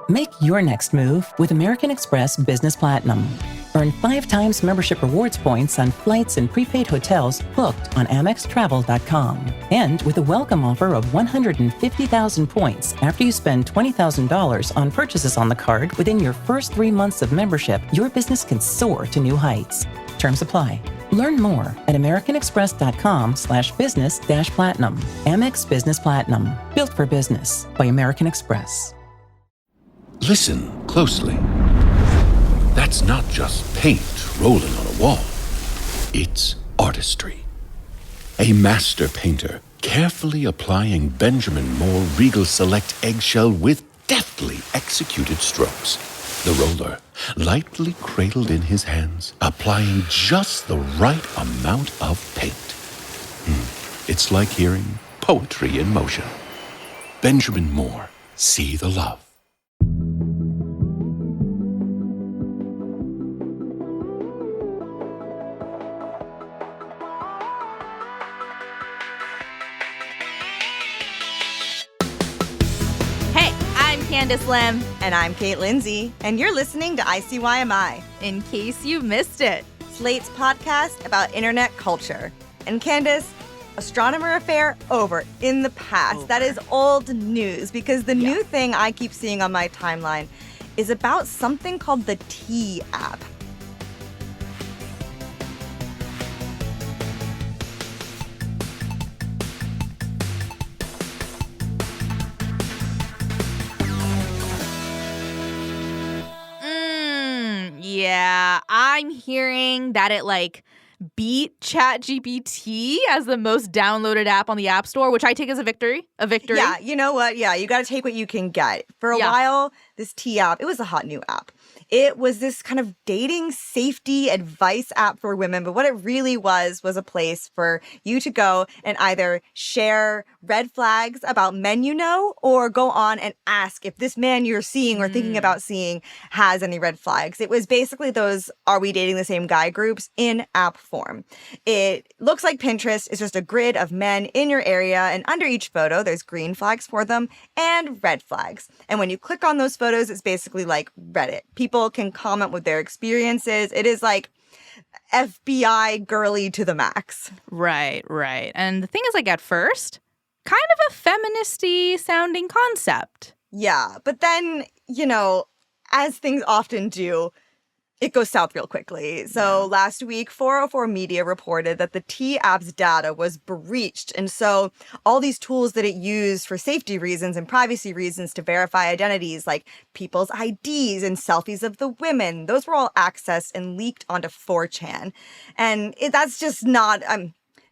Make your next move with American Express Business Platinum. Earn 5 times membership rewards points on flights and prepaid hotels booked on AmexTravel.com. And with a welcome offer of 150,000 points after you spend $20,000 on purchases on the card within your first 3 months of membership, your business can soar to new heights. Terms apply. Learn more at americanexpress.com/business-platinum. Amex Business Platinum. Built for business by American Express. Listen closely. That's not just paint rolling on a wall. It's artistry. A master painter carefully applying Benjamin Moore Regal Select eggshell with deftly executed strokes. The roller lightly cradled in his hands, applying just the right amount of paint. It's like hearing poetry in motion. Benjamin Moore, see the love. Candice Lim. And I'm Kate Lindsay, and you're listening to ICYMI. In case you missed it. Slate's podcast about internet culture. And Candice, astronomer affair over in the past. That is old news, because the new thing I keep seeing on my timeline is about something called the T app. Yeah, I'm hearing that it beat ChatGPT as the most downloaded app on the App Store, which I take as a victory. Yeah, you know what? Yeah, you got to take what you can get. For a while, this T app, it was a hot new app. It was this kind of dating safety advice app for women, but what it really was a place for you to go and either share red flags about men you know, or go on and ask if this man you're seeing or thinking about seeing has any red flags. It was basically those "are we dating the same guy" groups in app form. It looks like Pinterest. It's just a grid of men in your area, and under each photo, there's green flags for them and red flags. And when you click on those photos, it's basically like Reddit. People can comment with their experiences. It is like FBI girly to the max. Right. And the thing is, at first, kind of a feministy sounding concept. Yeah, but then, as things often do, it goes south real quickly. So last week, 404 Media reported that the T app's data was breached. And so all these tools that it used for safety reasons and privacy reasons to verify identities, like people's IDs and selfies of the women, those were all accessed and leaked onto 4chan. And that's just not...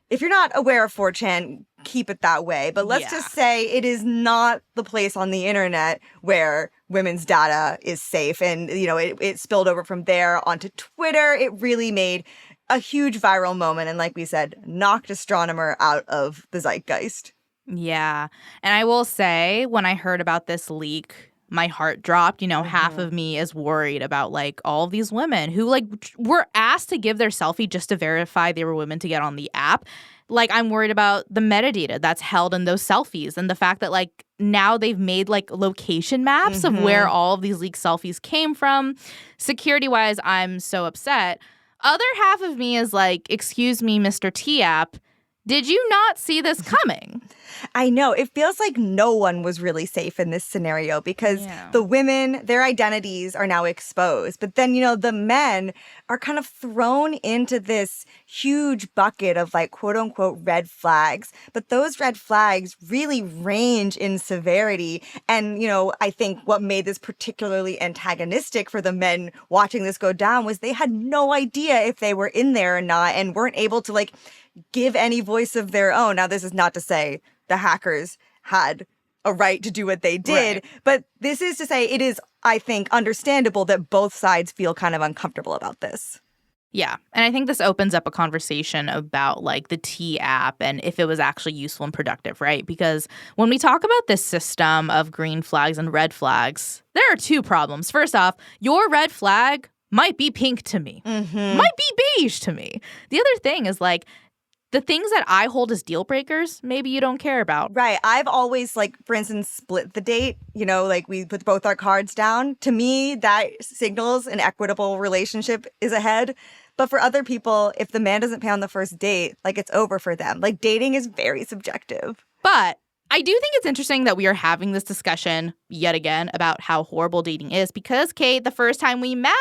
if you're not aware of 4chan, keep it that way. But let's just say it is not the place on the internet where women's data is safe. And, it spilled over from there onto Twitter. It really made a huge viral moment. And like we said, knocked astronomer out of the zeitgeist. Yeah. And I will say, when I heard about this leak, my heart dropped. Half of me is worried about all of these women who were asked to give their selfie just to verify they were women to get on the app. I'm worried about the metadata that's held in those selfies, and the fact that now they've made location maps of where all of these leaked selfies came from. Security wise, I'm so upset. Other half of me is excuse me, Mr. T app, did you not see this coming? I know. It feels like no one was really safe in this scenario, because the women, their identities are now exposed. But then, the men are kind of thrown into this huge bucket of quote unquote red flags. But those red flags really range in severity. And, I think what made this particularly antagonistic for the men watching this go down was they had no idea if they were in there or not, and weren't able to give any voice of their own. Now, this is not to say the hackers had a right to do what they did, but this is to say it is, I think, understandable that both sides feel kind of uncomfortable about this. Yeah. And I think this opens up a conversation about the T app and if it was actually useful and productive, right? Because when we talk about this system of green flags and red flags, there are two problems. First off, your red flag might be pink to me, might be beige to me. The other thing is the things that I hold as deal breakers, maybe you don't care about. Right. I've always, like, for instance, split the date. You know, like, we put both our cards down. To me, that signals an equitable relationship is ahead. But for other people, if the man doesn't pay on the first date, like, it's over for them. Like, dating is very subjective. But I do think it's interesting that we are having this discussion yet again about how horrible dating is because, Kate, the first time we met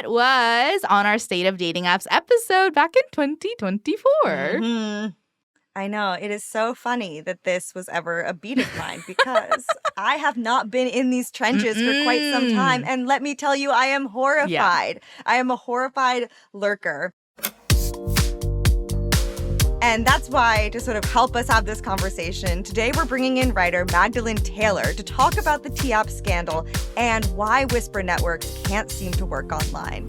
was on our State of Dating Apps episode back in 2024. Mm-hmm. I know. It is so funny that this was ever a beat of mine because I have not been in these trenches for quite some time. And let me tell you, I am horrified. Yeah. I am a horrified lurker. And that's why, to sort of help us have this conversation, today we're bringing in writer Magdalene Taylor to talk about the T-App scandal and why Whisper networks can't seem to work online.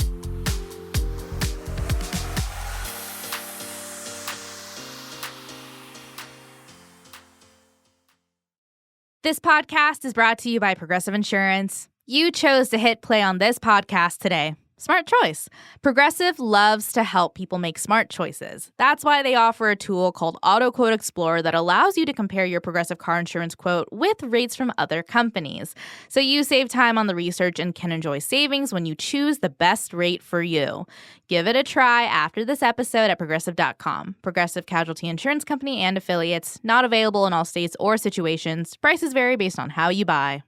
This podcast is brought to you by Progressive Insurance. You chose to hit play on this podcast today. Smart choice. Progressive loves to help people make smart choices. That's why they offer a tool called Auto Quote Explorer that allows you to compare your Progressive car insurance quote with rates from other companies. So you save time on the research and can enjoy savings when you choose the best rate for you. Give it a try after this episode at Progressive.com. Progressive Casualty Insurance Company and affiliates. Not available in all states or situations. Prices vary based on how you buy.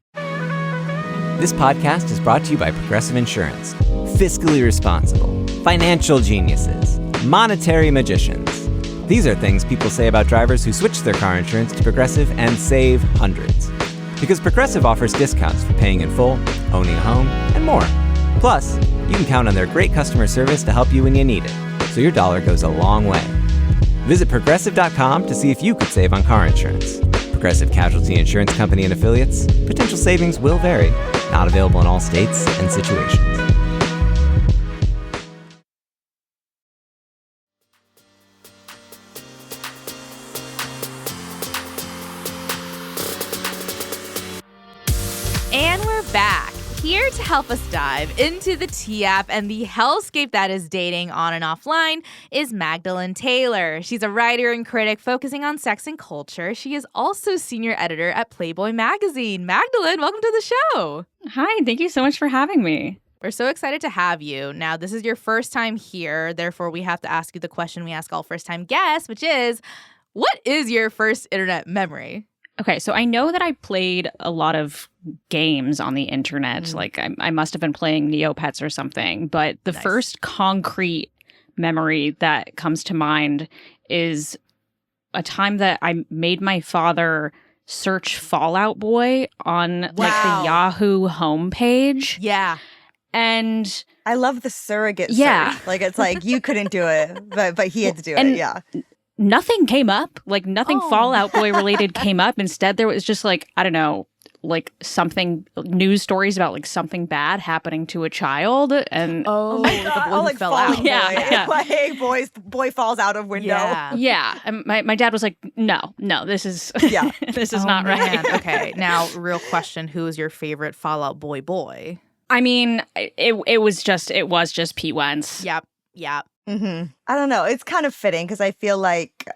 This podcast is brought to you by Progressive Insurance. Fiscally responsible, financial geniuses, monetary magicians. These are things people say about drivers who switch their car insurance to Progressive and save hundreds. Because Progressive offers discounts for paying in full, owning a home, and more. Plus, you can count on their great customer service to help you when you need it, so your dollar goes a long way. Visit Progressive.com to see if you could save on car insurance. Progressive Casualty Insurance Company and affiliates. Potential savings will vary. Not available in all states and situations. And we're back. Here to help us dive into the T-App and the hellscape that is dating on and offline is Magdalene Taylor. She's a writer and critic focusing on sex and culture. She is also senior editor at Playboy magazine. Magdalene, welcome to the show. Hi, thank you so much for having me. We're so excited to have you. Now, this is your first time here. Therefore, we have to ask you the question we ask all first-time guests, which is, what is your first internet memory? Okay, so I know that I played a lot of games on the internet. Like I must have been playing Neopets or something. But the first concrete memory that comes to mind is a time that I made my father search Fallout Boy on like the Yahoo homepage. Yeah. And I love the surrogate search. Like, it's like you couldn't do it, but he had to do it. Yeah. Nothing came up. Like, nothing Fallout Boy related came up. Instead, there was just like, I don't know, like something, news stories about like something bad happening to a child. And like a boy who fell out. Yeah. Like, boy falls out of window. Yeah. And my dad was like, no, this is this is not right. Okay. Now, real question, who is your favorite Fallout Boy? I mean, it was just Pete Wentz. Yep. Mm-hmm. I don't know. It's kind of fitting because I feel like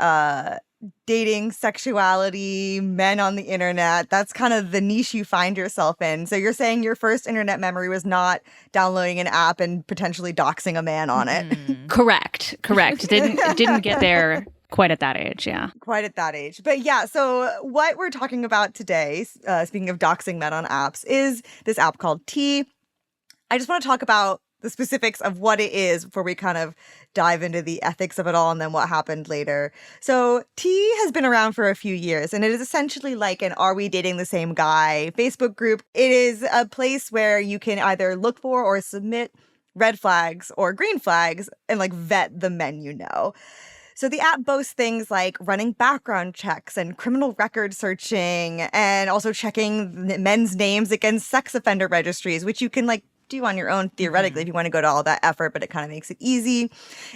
dating, sexuality, men on the internet, that's kind of the niche you find yourself in. So you're saying your first internet memory was not downloading an app and potentially doxing a man on it. Correct. Didn't get there quite at that age, yeah. Quite at that age. But yeah, so what we're talking about today, speaking of doxing men on apps, is this app called T. I just want to talk about the specifics of what it is before we kind of dive into the ethics of it all and then what happened later. So T has been around for a few years, and it is essentially like an Are We Dating the Same Guy Facebook group. It is a place where you can either look for or submit red flags or green flags and like vet the men you know. So the app boasts things like running background checks and criminal record searching and also checking men's names against sex offender registries, which you can like do on your own theoretically if you want to go to all that effort, but it kind of makes it easy.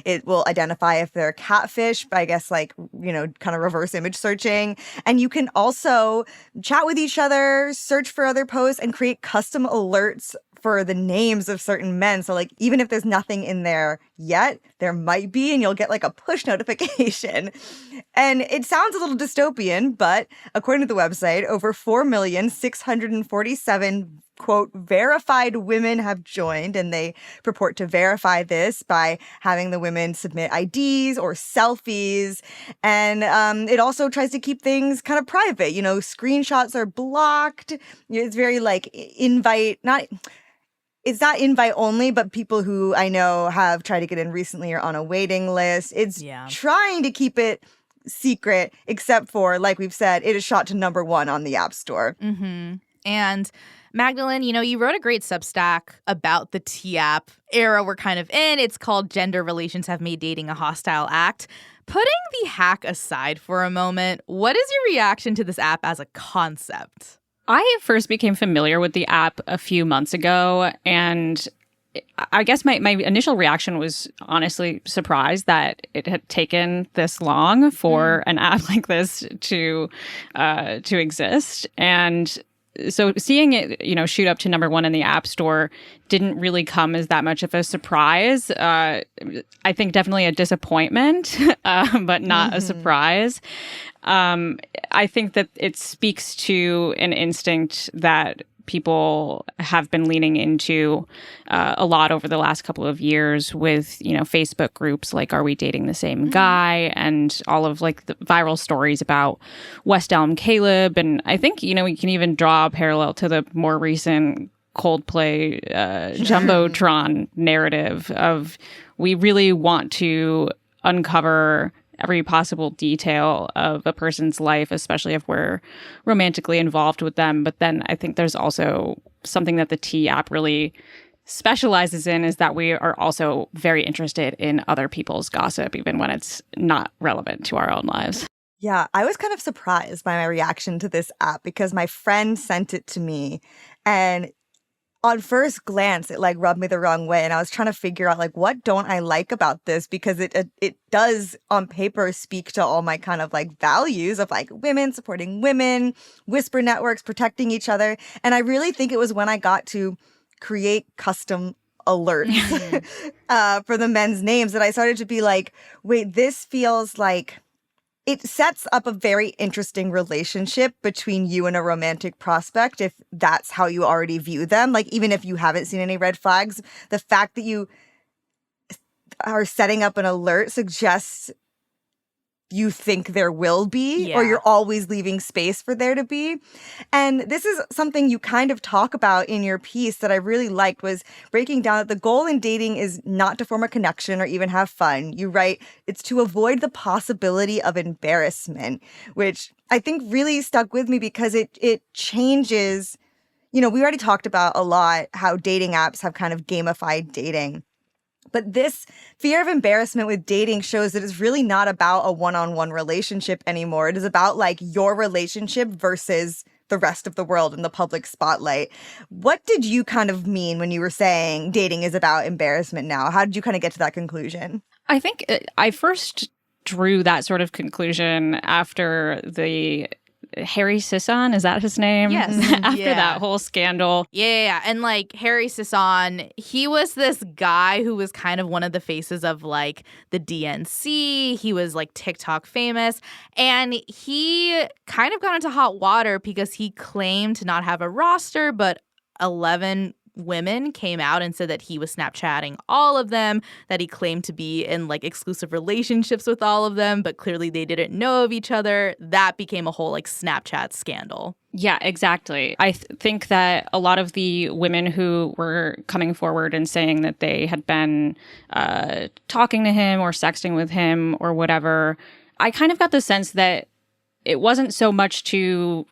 It will identify if they're catfish by, I guess, like, you know, kind of reverse image searching. And you can also chat with each other, search for other posts, and create custom alerts for the names of certain men. So like even if there's nothing in there yet, there might be, and you'll get like a push notification. And it sounds a little dystopian, but according to the website, over 4,647,000 quote, verified women have joined, and they purport to verify this by having the women submit IDs or selfies. And it also tries to keep things kind of private. You know, screenshots are blocked. It's very like it's not invite only, but people who I know have tried to get in recently are on a waiting list. It's trying to keep it secret, except for, like we've said, it is shot to #1 on the App Store. Mm-hmm. And Magdalene, you know, you wrote a great Substack about the T-app era we're kind of in. It's called Gender Relations Have Made Dating a Hostile Act. Putting the hack aside for a moment, what is your reaction to this app as a concept? I first became familiar with the app a few months ago, and I guess my initial reaction was honestly surprised that it had taken this long for an app like this to exist. And so seeing it, you know, shoot up to #1 in the App Store didn't really come as that much of a surprise. I think definitely a disappointment, but not a surprise. I think that it speaks to an instinct that people have been leaning into a lot over the last couple of years with, you know, Facebook groups like Are We Dating the Same Guy? And all of like the viral stories about West Elm Caleb. And I think, you know, we can even draw a parallel to the more recent Coldplay Jumbotron narrative of we really want to uncover every possible detail of a person's life, especially if we're romantically involved with them. But then I think there's also something that the T app really specializes in is that we are also very interested in other people's gossip, even when it's not relevant to our own lives. Yeah, I was kind of surprised by my reaction to this app because my friend sent it to me, and on first glance, it like rubbed me the wrong way. And I was trying to figure out like, what don't I like about this? Because it does on paper speak to all my kind of like values of like women supporting women, whisper networks, protecting each other. And I really think it was when I got to create custom alerts for the men's names that I started to be like, wait, this feels like it sets up a very interesting relationship between you and a romantic prospect if that's how you already view them. Like, even if you haven't seen any red flags, the fact that you are setting up an alert suggests you think there will be, or you're always leaving space for there to be. And this is something you kind of talk about in your piece that I really liked, was breaking down that the goal in dating is not to form a connection or even have fun. You write, it's to avoid the possibility of embarrassment, which I think really stuck with me because it changes, you know, we already talked about a lot how dating apps have kind of gamified dating. But this fear of embarrassment with dating shows that it's really not about a one-on-one relationship anymore. It is about like your relationship versus the rest of the world in the public spotlight. What did you kind of mean when you were saying dating is about embarrassment now? How did you kind of get to that conclusion? I think I first drew that sort of conclusion after the Harry Sisson, is that his name? Yes. After that whole scandal. Yeah. And like Harry Sisson, he was this guy who was kind of one of the faces of like the DNC. He was like TikTok famous. And he kind of got into hot water because he claimed to not have a roster, but 11 women came out and said that he was Snapchatting all of them, that he claimed to be in like exclusive relationships with all of them, but clearly they didn't know of each other. That became a whole like Snapchat scandal. Yeah, exactly. I think that a lot of the women who were coming forward and saying that they had been talking to him or sexting with him or whatever, I kind of got the sense that it wasn't so much to,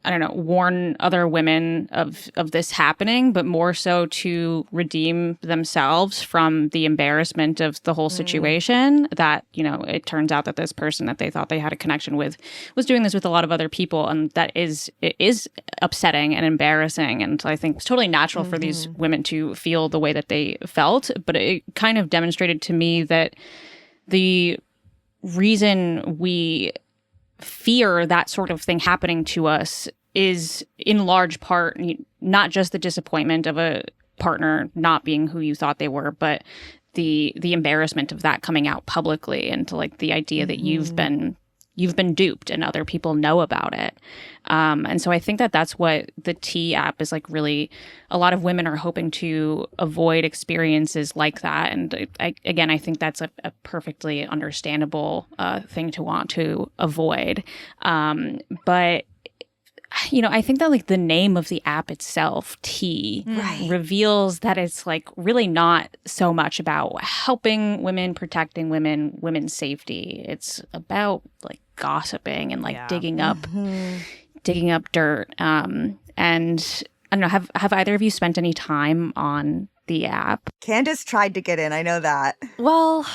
I don't know, warn other women of this happening, but more so to redeem themselves from the embarrassment of the whole situation. That, you know, it turns out that this person that they thought they had a connection with was doing this with a lot of other people. And it is upsetting and embarrassing. And I think it's totally natural for these women to feel the way that they felt. But it kind of demonstrated to me that the reason we fear that sort of thing happening to us is in large part not just the disappointment of a partner not being who you thought they were, but the embarrassment of that coming out publicly, and to like the idea that you've been duped and other people know about it. And so I think that that's what the T app is like. Really, a lot of women are hoping to avoid experiences like that. And I think that's a perfectly understandable thing to want to avoid. But I think that like the name of the app itself, T, reveals that it's like really not so much about helping women, protecting women, women's safety. It's about like gossiping and like digging up dirt. And I don't know, have either of you spent any time on the app? Candice tried to get in. I know that. Well,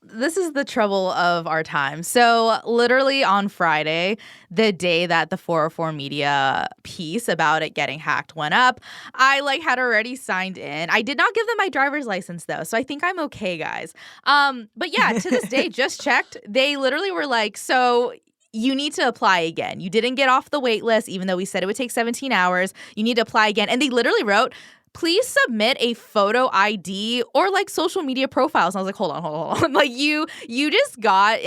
this is the trouble of our time. So literally on Friday, the day that the 404 Media piece about it getting hacked went up, I like had already signed in. I did not give them my driver's license though, so I think I'm okay, guys. But yeah, to this day, just checked. They literally were like, so you need to apply again. You didn't get off the wait list, even though we said it would take 17 hours. You need to apply again. And they literally wrote, please submit a photo ID or like social media profiles. And I was like, hold on. Like you just got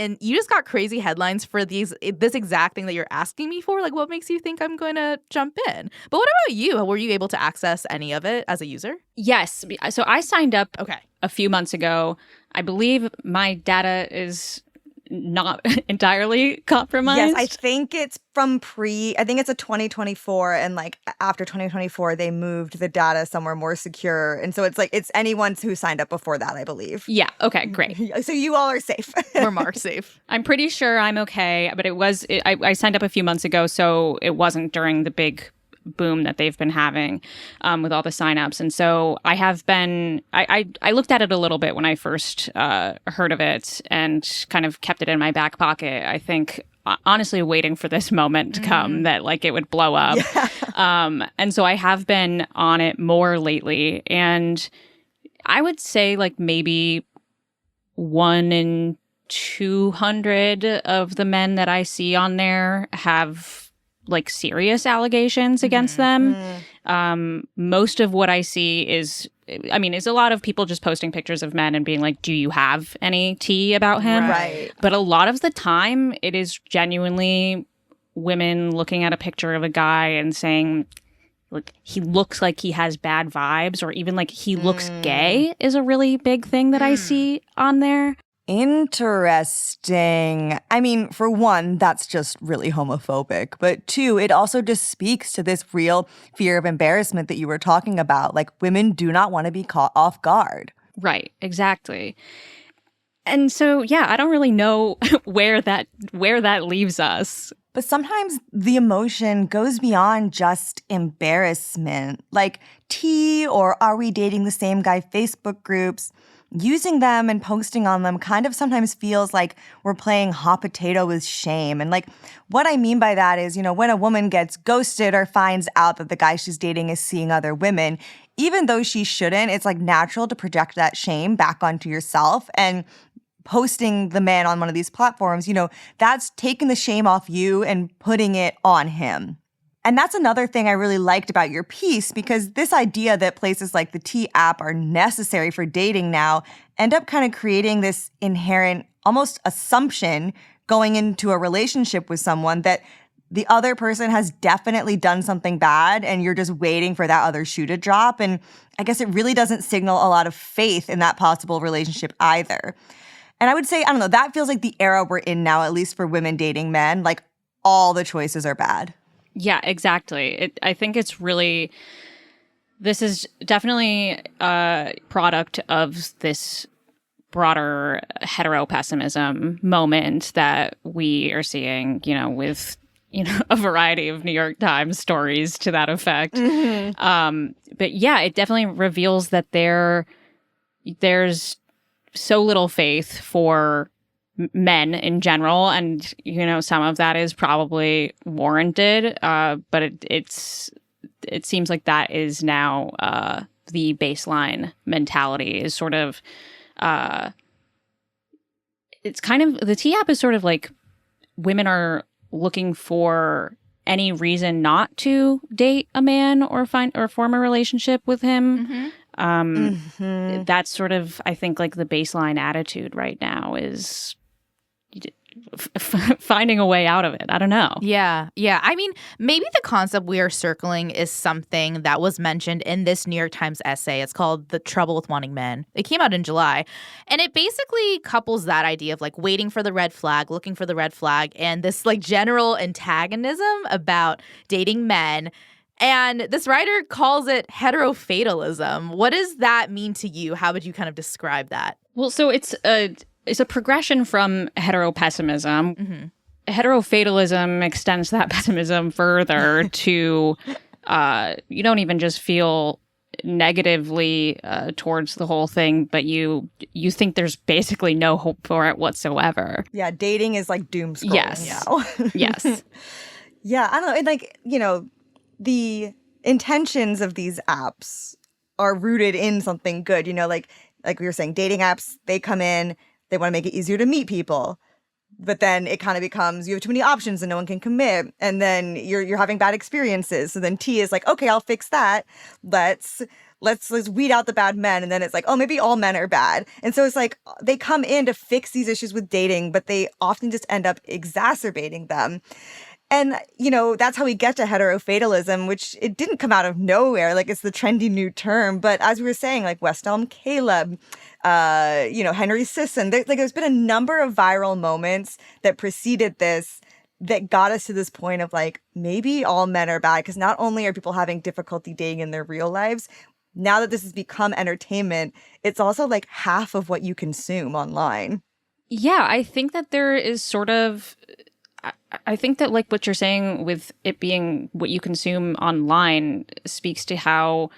crazy headlines for this exact thing that you're asking me for. Like, what makes you think I'm going to jump in? But what about you? Were you able to access any of it as a user? Yes. So I signed up a few months ago. I believe my data is not entirely compromised. Yes, I think it's I think it's a 2024, and like after 2024 they moved the data somewhere more secure, and so it's anyone who signed up before that, I believe. Yeah, okay, great. So you all are safe. We're marked safe. I'm pretty sure I'm okay, but I signed up a few months ago, so it wasn't during the big boom that they've been having with all the signups. And so I have been, I looked at it a little bit when I first heard of it and kind of kept it in my back pocket. I think honestly waiting for this moment to come that like it would blow up. Yeah. And so I have been on it more lately. And I would say like maybe 1 in 200 of the men that I see on there have like serious allegations against them. Most of what I see is a lot of people just posting pictures of men and being like, do you have any tea about him? Right. But a lot of the time it is genuinely women looking at a picture of a guy and saying, like, he looks like he has bad vibes, or even like he looks gay is a really big thing that I see on there. Interesting. I mean, for one, that's just really homophobic. But two, it also just speaks to this real fear of embarrassment that you were talking about. Like, women do not want to be caught off guard. Right, exactly. And so, yeah, I don't really know where that leaves us. But sometimes the emotion goes beyond just embarrassment. Like, tea or are we dating the same guy Facebook groups. Using them and posting on them kind of sometimes feels like we're playing hot potato with shame. And like, what I mean by that is, when a woman gets ghosted or finds out that the guy she's dating is seeing other women, even though she shouldn't, it's like natural to project that shame back onto yourself. And posting the man on one of these platforms, that's taking the shame off you and putting it on him. And that's another thing I really liked about your piece, because this idea that places like the T app are necessary for dating now end up kind of creating this inherent almost assumption going into a relationship with someone that the other person has definitely done something bad and you're just waiting for that other shoe to drop. And I guess it really doesn't signal a lot of faith in that possible relationship either. And I would say, I don't know, that feels like the era we're in now, at least for women dating men. Like, all the choices are bad. Yeah, exactly. I think this is definitely a product of this broader hetero-pessimism moment that we are seeing, with, a variety of New York Times stories to that effect. But yeah, it definitely reveals that there's so little faith for men in general, and some of that is probably warranted, but it seems like that is now the baseline mentality is sort of it's kind of, the T app is sort of like women are looking for any reason not to date a man or form a relationship with him. That's sort of, I think, like the baseline attitude right now is finding a way out of it. I don't know. Yeah. I mean, maybe the concept we are circling is something that was mentioned in this New York Times essay. It's called The Trouble with Wanting Men. It came out in July. And it basically couples that idea of like waiting for the red flag, looking for the red flag, and this like general antagonism about dating men. And this writer calls it heterofatalism. What does that mean to you? How would you kind of describe that? Well, so it's a progression from heteropessimism. Mm-hmm. Heterofatalism extends that pessimism further to you don't even just feel negatively towards the whole thing, but you think there's basically no hope for it whatsoever. Yeah, dating is like doom scrolling now. Yes. Yeah, I don't know. And like, you know, the intentions of these apps are rooted in something good. You know, like we were saying, dating apps, they come in, they want to make it easier to meet people. But then it kind of becomes you have too many options and no one can commit. And then you're having bad experiences. So then T is like, okay, I'll fix that. Let's weed out the bad men. And then it's like, oh, maybe all men are bad. And so it's like they come in to fix these issues with dating, but they often just end up exacerbating them. And, you know, that's how we get to heterofatalism, which it didn't come out of nowhere. Like, it's the trendy new term. But as we were saying, like West Elm Caleb, Henry Sisson, there's been a number of viral moments that preceded this that got us to this point of like, maybe all men are bad. Because not only are people having difficulty dating in their real lives, now that this has become entertainment, it's also like half of what you consume online. Yeah, I think that there is sort of... I think that like what you're saying with it being what you consume online speaks to how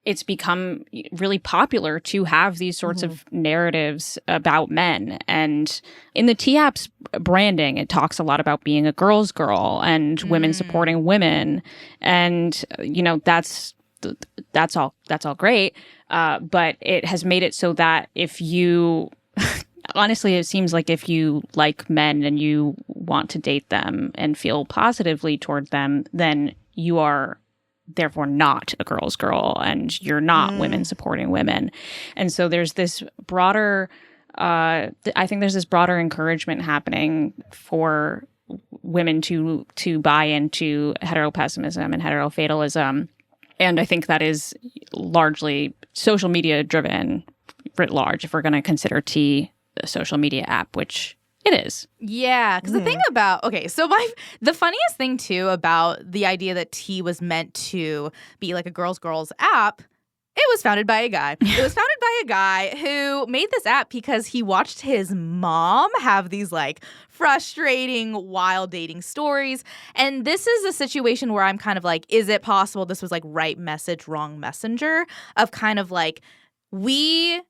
it's become really popular to have these sorts of narratives about men. And in the T-App's branding, it talks a lot about being a girl's girl and women supporting women. And, you know, that's all great. But it has made it so that if you... Honestly, it seems like if you like men and you want to date them and feel positively toward them, then you are therefore not a girl's girl and you're not women supporting women. And so there's this broader, I think there's this broader encouragement happening for women to buy into heteropessimism and heterofatalism. And I think that is largely social media driven writ large, if we're going to consider T a social media app, which it is. Yeah, because the thing about, the funniest thing too about the idea that T was meant to be like a girls app, it was founded by a guy. It was founded by a guy who made this app because he watched his mom have these like frustrating, wild dating stories. And this is a situation where I'm kind of like, is it possible this was like right message, wrong messenger of kind of like, we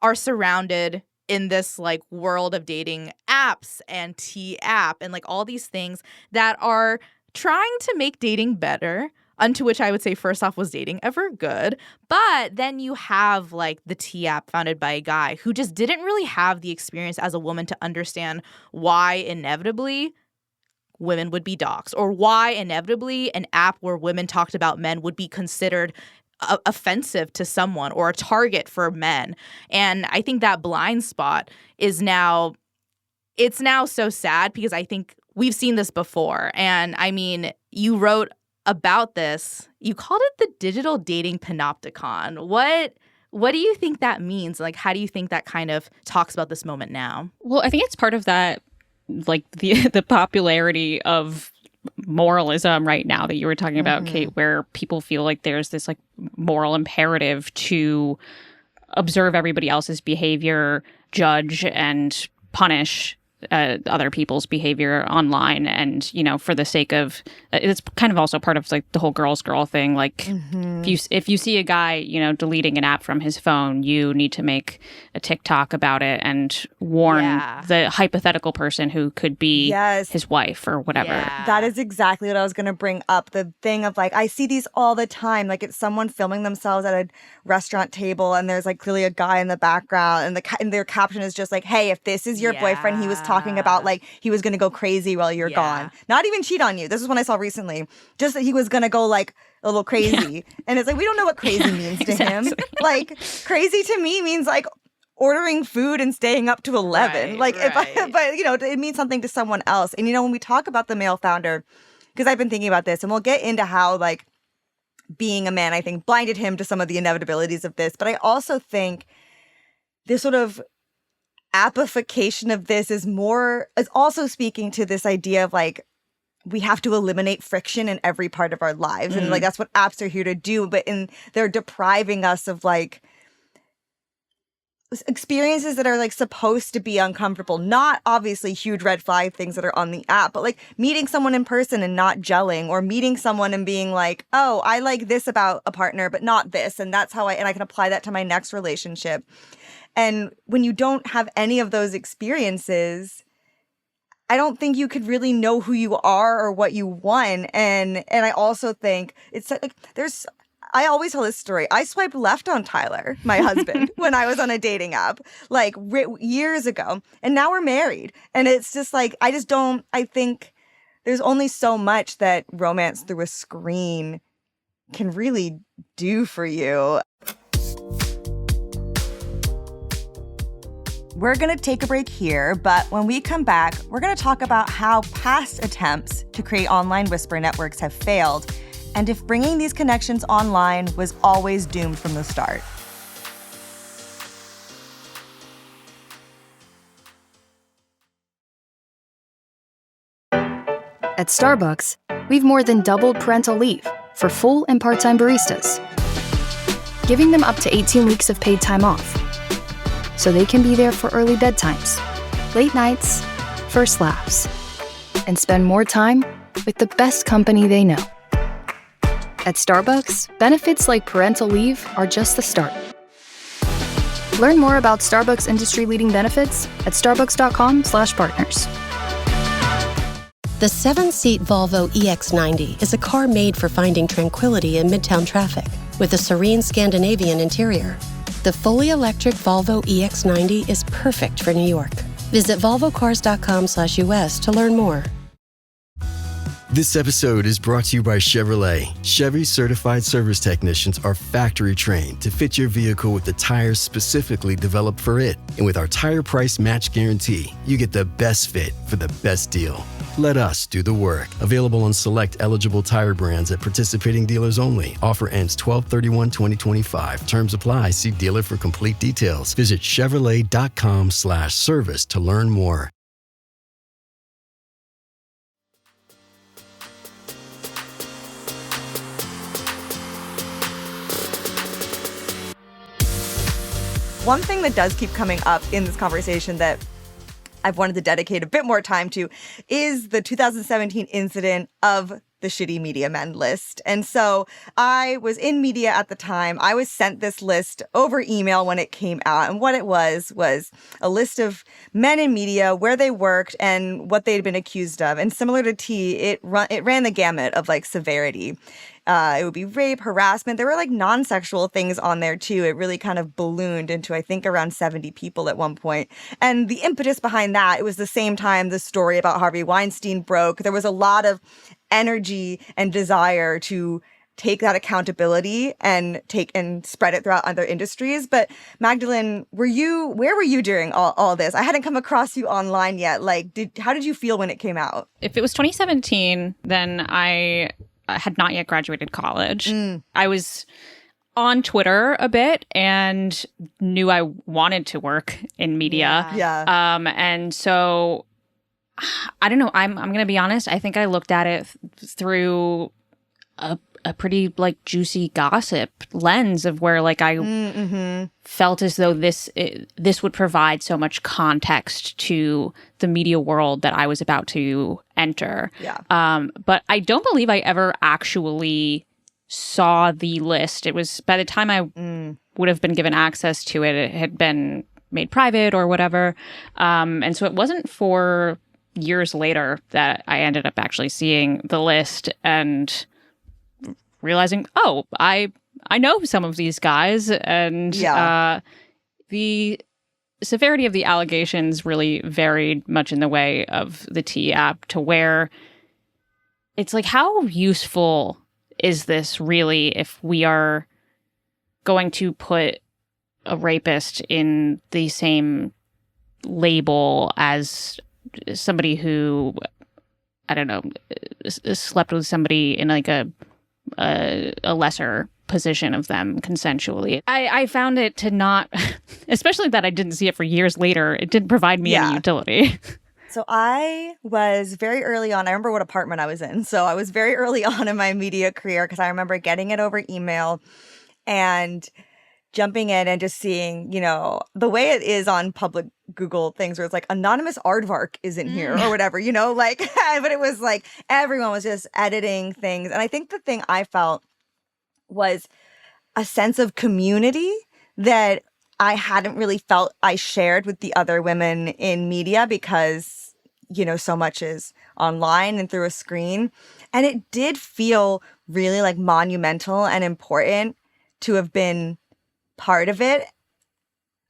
are surrounded in this like world of dating apps and T-app and like all these things that are trying to make dating better, unto which I would say first off, was dating ever good? But then you have like the T-app founded by a guy who just didn't really have the experience as a woman to understand why inevitably women would be doxxed or why inevitably an app where women talked about men would be considered offensive to someone or a target for men. And I think that blind spot is now so sad because I think we've seen this before. And I mean, you wrote about this, you called it the digital dating panopticon. What do you think that means? Like, how do you think that kind of talks about this moment now? Well, I think it's part of that, like the popularity of moralism right now that you were talking about, Kate, where people feel like there's this like moral imperative to observe everybody else's behavior, judge and punish other people's behavior online. And, you know, for the sake of, it's kind of also part of like the whole girls girl thing. Like if you see a guy, you know, deleting an app from his phone, you need to make a TikTok about it and warn the hypothetical person who could be his wife or whatever. Yeah. That is exactly what I was going to bring up. The thing of like, I see these all the time. Like it's someone filming themselves at a restaurant table and there's like clearly a guy in the background and their caption is just like, hey, if this is your boyfriend he was talking talking about like he was going to go crazy while you're gone. Not even cheat on you. This is one I saw recently. Just that he was going to go like a little crazy. And it's like, we don't know what crazy means to him. Like crazy to me means like ordering food and staying up to 11. But it means something to someone else. And when we talk about the male founder, because I've been thinking about this, and we'll get into how like being a man, I think, blinded him to some of the inevitabilities of this. But I also think this sort of appification of this is also speaking to this idea of like, we have to eliminate friction in every part of our lives. And like, that's what apps are here to do. But they're depriving us of like experiences that are like supposed to be uncomfortable, not obviously huge red flag things that are on the app, but like meeting someone in person and not gelling, or meeting someone and being like, oh, I like this about a partner, but not this. And that's how I can apply that to my next relationship. And when you don't have any of those experiences, I don't think you could really know who you are or what you want. And I also think it's like I always tell this story. I swiped left on Tyler, my husband, when I was on a dating app, like years ago. And now we're married. And it's just like, I think there's only so much that romance through a screen can really do for you. We're going to take a break here, but when we come back, we're going to talk about how past attempts to create online whisper networks have failed, and if bringing these connections online was always doomed from the start. At Starbucks, we've more than doubled parental leave for full and part-time baristas, giving them up to 18 weeks of paid time off, so they can be there for early bedtimes, late nights, first laughs, and spend more time with the best company they know. At Starbucks, benefits like parental leave are just the start. Learn more about Starbucks industry-leading benefits at starbucks.com/partners. The 7-seat Volvo EX90 is a car made for finding tranquility in midtown traffic with a serene Scandinavian interior. The fully electric Volvo EX90 is perfect for New York. Visit volvocars.com/US to learn more. This episode is brought to you by Chevrolet. Chevy certified service technicians are factory trained to fit your vehicle with the tires specifically developed for it. And with our tire price match guarantee, you get the best fit for the best deal. Let us do the work. Available on select eligible tire brands at participating dealers only. Offer ends 12/31/2025. Terms apply. See dealer for complete details. Visit Chevrolet.com/service to learn more. One thing that does keep coming up in this conversation that I've wanted to dedicate a bit more time to is the 2017 incident of the shitty media men list. And so I was in media at the time. I was sent this list over email when it came out. And what it was a list of men in media, where they worked and what they'd been accused of. And similar to T, it ran the gamut of like severity. It would be rape, harassment. There were like non-sexual things on there too. It really kind of ballooned into, I think, around 70 people at one point. And the impetus behind that, it was the same time the story about Harvey Weinstein broke. There was a lot of energy and desire to take that accountability and spread it throughout other industries. But Magdalene, where were you during all this? I hadn't come across you online yet. Like, how did you feel when it came out? If it was 2017, then I had not yet graduated college. I was on Twitter a bit and knew I wanted to work in media. Yeah. And so I don't know. I'm going to be honest. I think I looked at it through a pretty like juicy gossip lens of where like I felt as though this would provide so much context to the media world that I was about to enter. Yeah. But I don't believe I ever actually saw the list. It was by the time I would have been given access to it, it had been made private or whatever. And so it wasn't for years later that I ended up actually seeing the list and realizing, oh, I know some of these guys. And the severity of the allegations really varied much in the way of the T app, to where it's like, how useful is this really if we are going to put a rapist in the same label as somebody who, I don't know, slept with somebody in like a lesser position of them consensually. I found it to not, especially that I didn't see it for years later, it didn't provide me any utility. So I was very early on. I remember what apartment I was in. So I was very early on in my media career because I remember getting it over email and jumping in and just seeing, you know, the way it is on public Google things where it's like anonymous aardvark is in here or whatever, you know, like, but it was like everyone was just editing things. And I think the thing I felt was a sense of community that I hadn't really felt I shared with the other women in media because, you know, so much is online and through a screen. And it did feel really like monumental and important to have been part of it.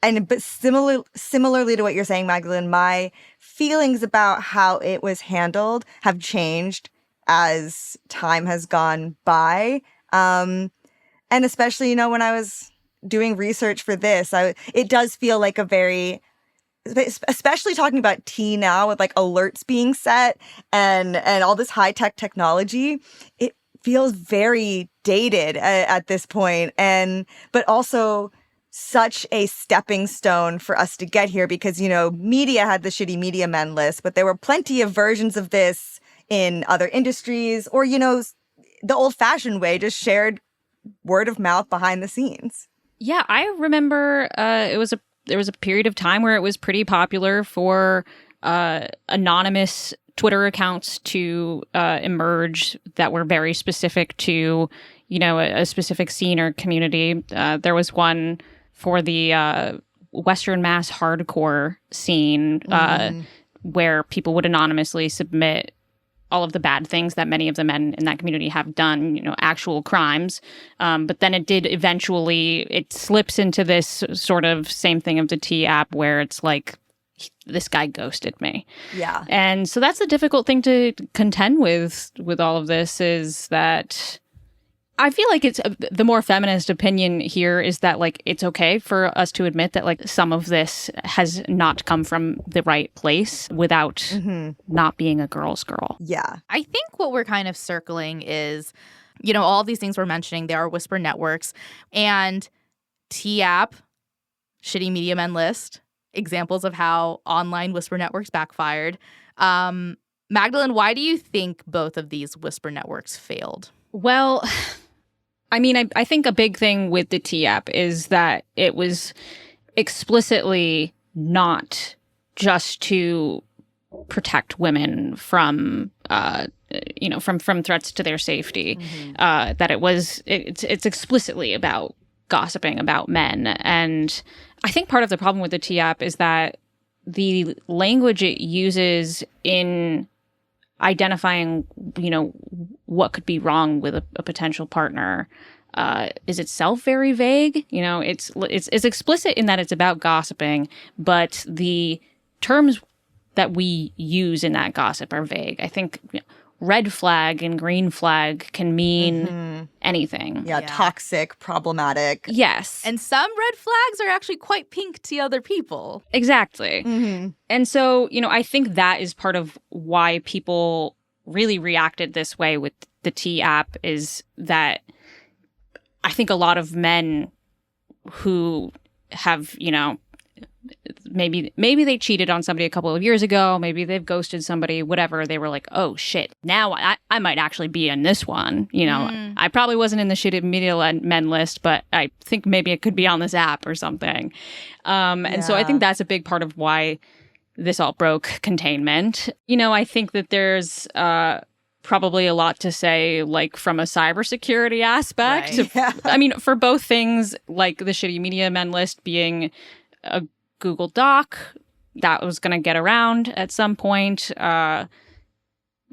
And but similarly to what you're saying, Magdalene, my feelings about how it was handled have changed as time has gone by. And especially, you know, when I was doing research for this, it does feel like a very, especially talking about tea now with like alerts being set and all this high-tech technology, it feels very dated at this point, but also such a stepping stone for us to get here because, you know, media had the shitty media men list, but there were plenty of versions of this in other industries or, you know, the old-fashioned way, just shared word of mouth behind the scenes. Yeah, I remember there was a period of time where it was pretty popular for anonymous Twitter accounts to emerge that were very specific to, you know, a specific scene or community. There was one for the Western Mass hardcore scene where people would anonymously submit all of the bad things that many of the men in that community have done, you know, actual crimes. But then it slips into this sort of same thing of the T app where it's like, this guy ghosted me. Yeah. And so that's the difficult thing to contend with all of this, is that I feel like it's the more feminist opinion here is that like it's okay for us to admit that like some of this has not come from the right place without not being a girl's girl. Yeah. I think what we're kind of circling is, you know, all these things we're mentioning, there are whisper networks and T-App, shitty media men list, examples of how online whisper networks backfired. Magdalene, why do you think both of these whisper networks failed? Well, I mean, I think a big thing with the T-App is that it was explicitly not just to protect women from, from threats to their safety. That it's explicitly about gossiping about men. And I think part of the problem with the T-App is that the language it uses in identifying, you know, what could be wrong with a potential partner is itself very vague. You know, it's explicit in that it's about gossiping, but the terms that we use in that gossip are vague. I think red flag and green flag can mean anything. Yeah, toxic, problematic. Yes. And some red flags are actually quite pink to other people. Exactly. And so, you know, I think that is part of why people really reacted this way with the T-App, is that I think a lot of men who have, you know, maybe they cheated on somebody a couple of years ago, maybe they've ghosted somebody, whatever, they were like, oh shit, now I might actually be in this one, you know. I probably wasn't in the shitty media men list, but I think maybe it could be on this app or something. And so I think that's a big part of why this all broke containment. You know, I think that there's probably a lot to say, like, from a cybersecurity aspect. Right. I mean, for both things, like the shitty media men list being a Google Doc that was going to get around at some point.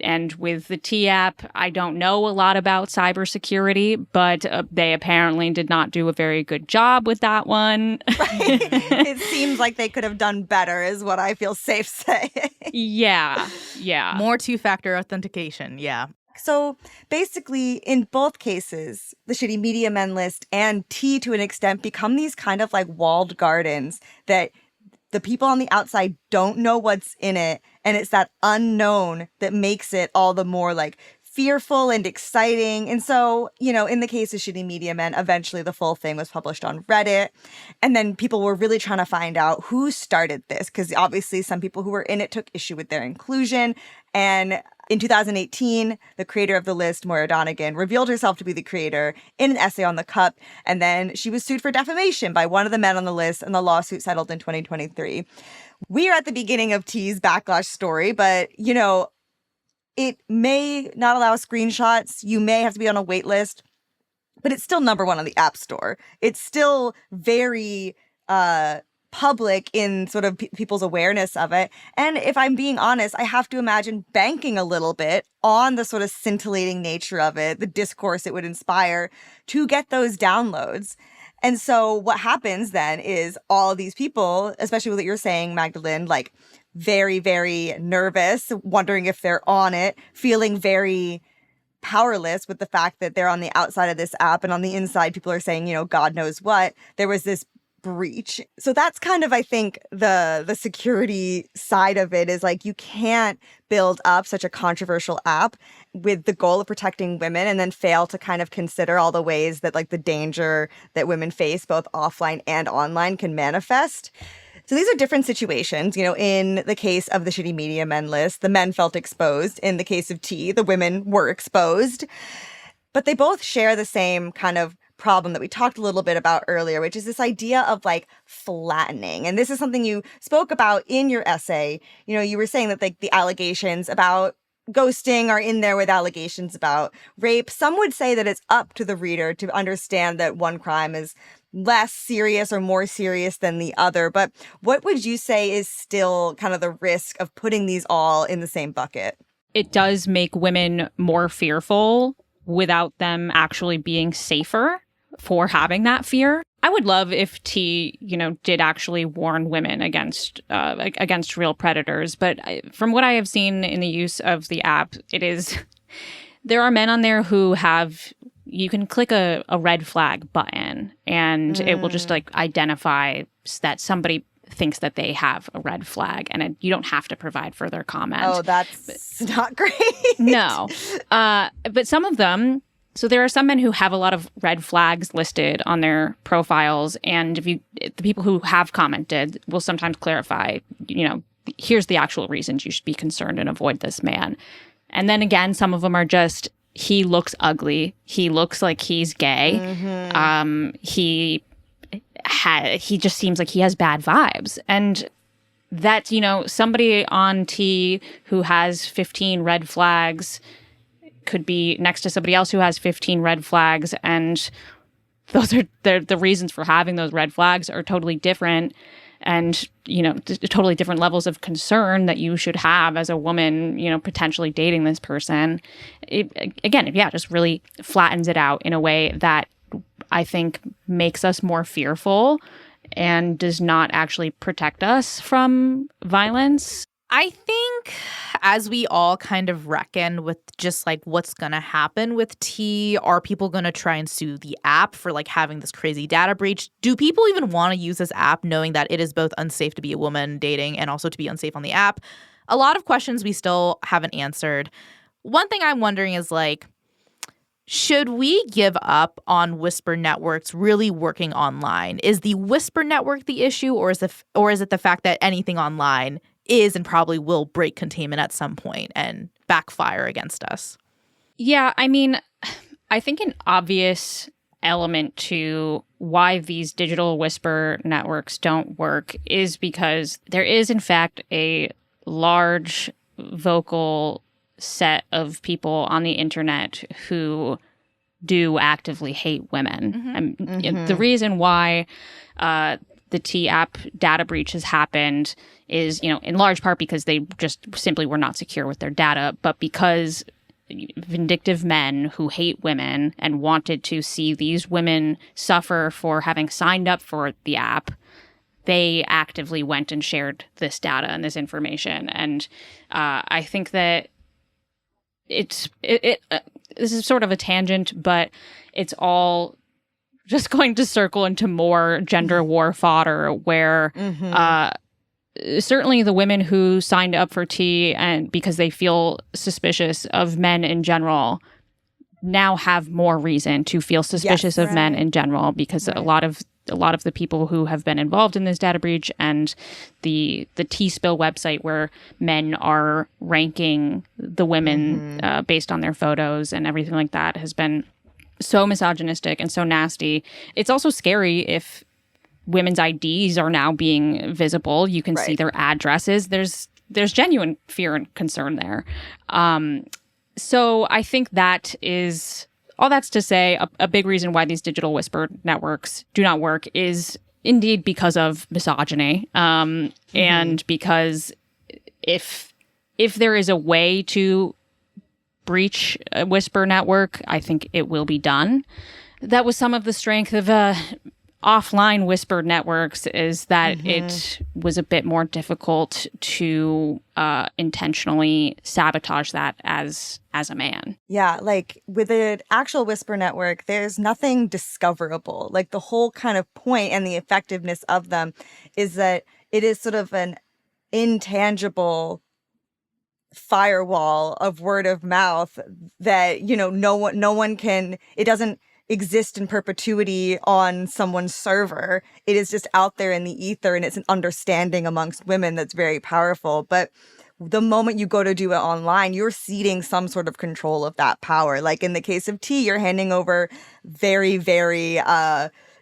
And with the T app, I don't know a lot about cybersecurity, but they apparently did not do a very good job with that one. Right. It seems like they could have done better is what I feel safe saying. Yeah. More two-factor authentication, yeah. So basically, in both cases, the Shitty Media Men list and T to an extent become these kind of like walled gardens that the people on the outside don't know what's in it. And it's that unknown that makes it all the more like fearful and exciting. And so, you know, in the case of Shitty Media Men, eventually the full thing was published on Reddit. And then people were really trying to find out who started this, because obviously some people who were in it took issue with their inclusion. And in 2018, the creator of the list, Moira Donegan, revealed herself to be the creator in an essay on The Cup, and then she was sued for defamation by one of the men on the list, and the lawsuit settled in 2023. We are at the beginning of T's backlash story, but, you know, it may not allow screenshots. You may have to be on a wait list, but it's still number one on the App Store. It's still very public in sort of people's awareness of it. And if I'm being honest, I have to imagine banking a little bit on the sort of scintillating nature of it, the discourse it would inspire to get those downloads. And so what happens then is all of these people, especially what you're saying, Magdalene, like very, very nervous, wondering if they're on it, feeling very powerless with the fact that they're on the outside of this app, and on the inside, people are saying, you know, God knows what. There was this breach. So that's kind of, I think, the security side of it is like, you can't build up such a controversial app with the goal of protecting women and then fail to kind of consider all the ways that like the danger that women face both offline and online can manifest. So these are different situations. You know, in the case of the Shitty Media Men list, the men felt exposed. In the case of T, the women were exposed. But they both share the same kind of problem that we talked a little bit about earlier, which is this idea of like flattening. And this is something you spoke about in your essay. You know, you were saying that like the allegations about ghosting are in there with allegations about rape. Some would say that it's up to the reader to understand that one crime is less serious or more serious than the other. But what would you say is still kind of the risk of putting these all in the same bucket? It does make women more fearful without them actually being safer for having that fear. I would love if T, you know, did actually warn women against real predators. But from what I have seen in the use of the app, there are men on there who have, you can click a red flag button and it will just like identify that somebody thinks that they have a red flag, and you don't have to provide further comment. Oh, that's not great. No. But some of them, so there are some men who have a lot of red flags listed on their profiles, and the people who have commented will sometimes clarify, you know, here's the actual reasons you should be concerned and avoid this man. And then again, some of them are just, he looks ugly. He looks like he's gay. Mm-hmm. He just seems like he has bad vibes. And that's, you know, somebody on T who has 15 red flags could be next to somebody else who has 15 red flags. And those are the reasons for having those red flags are totally different. And, you know, totally different levels of concern that you should have as a woman, you know, potentially dating this person. Just really flattens it out in a way that I think makes us more fearful and does not actually protect us from violence. I think as we all kind of reckon with just like what's going to happen with T, are people going to try and sue the app for like having this crazy data breach? Do people even want to use this app knowing that it is both unsafe to be a woman dating and also to be unsafe on the app? A lot of questions we still haven't answered. One thing I'm wondering is like, should we give up on Whisper networks really working online? Is the Whisper network the issue, or is it the fact that anything online is and probably will break containment at some point and backfire against us? Yeah, I mean, I think an obvious element to why these digital Whisper networks don't work is because there is, in fact, a large vocal set of people on the internet who do actively hate women. The reason why the T app data breach has happened is, in large part because they just simply were not secure with their data, but because vindictive men who hate women and wanted to see these women suffer for having signed up for the app, they actively went and shared this data and this information. And I think that this is sort of a tangent, but it's all just going to circle into more gender war fodder where certainly the women who signed up for T and because they feel suspicious of men in general now have more reason to feel suspicious of men in general, because a lot of the people who have been involved in this data breach and the T-Spill website where men are ranking the women based on their photos and everything like that has been so misogynistic and so nasty. It's also scary if women's IDs are now being visible. You can see their addresses. There's genuine fear and concern there. So I think that is, all that's to say, a big reason why these digital whisper networks do not work is indeed because of misogyny. And because if there is a way to breach a whisper network, I think it will be done. That was some of the strength of offline whisper networks, is that it was a bit more difficult to intentionally sabotage that as a man. Yeah, like with an actual whisper network, there's nothing discoverable. Like the whole kind of point and the effectiveness of them is that it is sort of an intangible firewall of word of mouth that, no one can, it doesn't exist in perpetuity on someone's server. It is just out there in the ether, and it's an understanding amongst women that's very powerful. But the moment you go to do it online, you're ceding some sort of control of that power. Like in the case of T, you're handing over very, very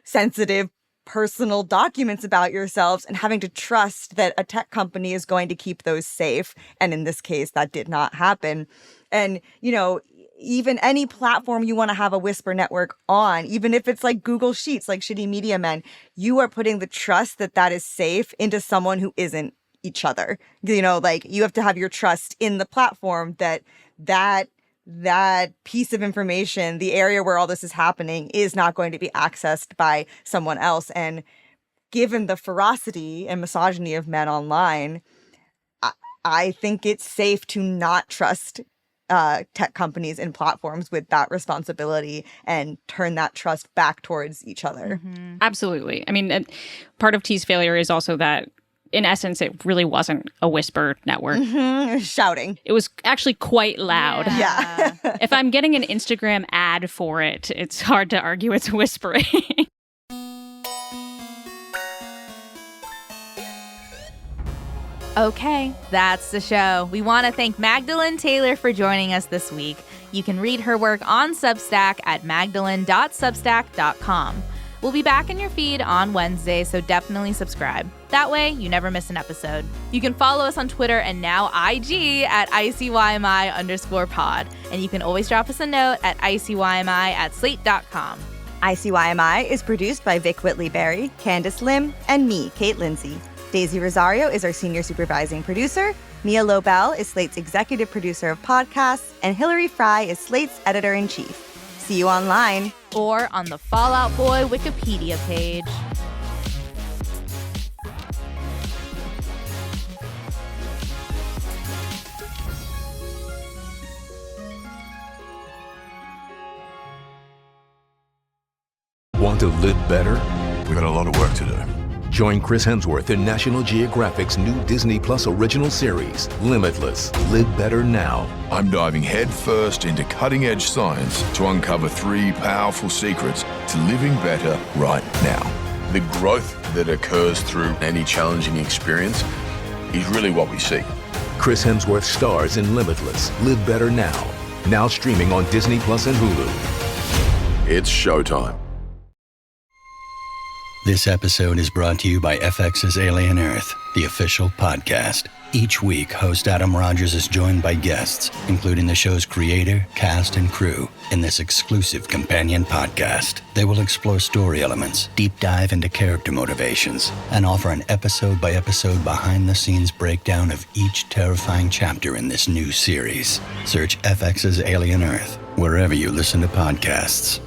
sensitive personal documents about yourselves and having to trust that a tech company is going to keep those safe. And in this case, that did not happen. And, even any platform you want to have a whisper network on, even if it's like Google Sheets, like Shitty Media Men, you are putting the trust that is safe into someone who isn't each other. Like you have to have your trust in the platform that piece of information, the area where all this is happening, is not going to be accessed by someone else. And given the ferocity and misogyny of men online, I think it's safe to not trust tech companies and platforms with that responsibility and turn that trust back towards each other. Absolutely. I mean, part of T's failure is also that, in essence, it really wasn't a whisper network. Shouting. It was actually quite loud. Yeah. If I'm getting an Instagram ad for it, it's hard to argue it's whispering. Okay, that's the show. We want to thank Magdalene Taylor for joining us this week. You can read her work on Substack at magdalene.substack.com. We'll be back in your feed on Wednesday, so definitely subscribe. That way, you never miss an episode. You can follow us on Twitter and now IG at ICYMI_pod. And you can always drop us a note at ICYMI@slate.com. ICYMI is produced by Vic Whitley-Berry, Candice Lim, and me, Kate Lindsay. Daisy Rosario is our senior supervising producer. Mia Lobel is Slate's executive producer of podcasts. And Hillary Fry is Slate's editor-in-chief. See you online. Or on the Fall Out Boy Wikipedia page. Want to live better? We've got a lot of work to do. Join Chris Hemsworth in National Geographic's new Disney Plus original series, Limitless. Live better now. I'm diving headfirst into cutting-edge science to uncover 3 powerful secrets to living better right now. The growth that occurs through any challenging experience is really what we seek. Chris Hemsworth stars in Limitless. Live better now. Now streaming on Disney Plus and Hulu. It's showtime. This episode is brought to you by FX's Alien Earth, the official podcast. Each week, host Adam Rogers is joined by guests, including the show's creator, cast, and crew, in this exclusive companion podcast. They will explore story elements, deep dive into character motivations, and offer an episode-by-episode behind-the-scenes breakdown of each terrifying chapter in this new series. Search FX's Alien Earth wherever you listen to podcasts.